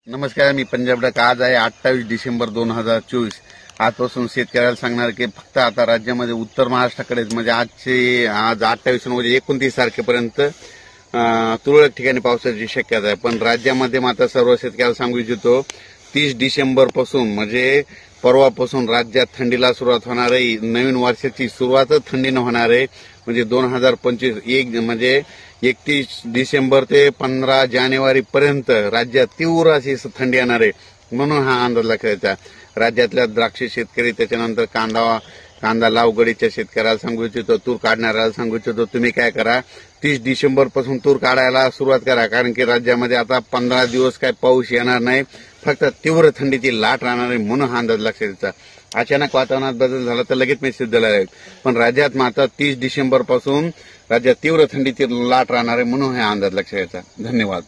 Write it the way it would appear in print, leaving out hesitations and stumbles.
नमस्कार, मी पंजाब डक. आज आहे 28 डिसेंबर 2024. आजपासून शेतकऱ्याला सांगणार की फक्त आता राज्यामध्ये उत्तर महाराष्ट्राकडेच म्हणजे आज 28 म्हणजे 29 तारखेपर्यंत तुरळक ठिकाणी पावसाची शक्यता आहे. पण राज्यामध्ये मात्र सर्व शेतकऱ्याला सांगू इच्छितो 30 डिसेंबर पासून म्हणजे परवापासून राज्यात थंडीला सुरुवात होणार आहे. नवीन वर्षाची सुरुवातच थंडीनं होणार आहे. म्हणजे 2025 म्हणजे 31 डिसेंबर ते 15 जानेवारी पर्यंत राज्यात तीव्र अशी थंडी येणार आहे. म्हणून हा अंदाज लक्षात. राज्यातल्या द्राक्ष शेतकरी, त्याच्यानंतर कांदा लागवडीच्या शेतकऱ्याला सांगू इच्छितो, तूर काढणाऱ्याला सांगू इच्छितो, तुम्ही काय करा, 30 डिसेंबर पासून तूर काढायला सुरुवात करा. कारण की राज्यामध्ये आता 15 दिवस काय पाऊस येणार नाही, फक्त तीव्र थंडीची लाट राहणार आहे. म्हणून हा अंदाज लक्षात द्यायचा. अचानक वातावरणात बदल झाला तर लगेच मेसेज दिला जाईल. पण राज्यात मात्र 30 डिसेंबर पासून राज्यात तीव्र थंडीची लाट राहणार आहे. म्हणून हा अंदाज लक्षात घ्यायचा. धन्यवाद.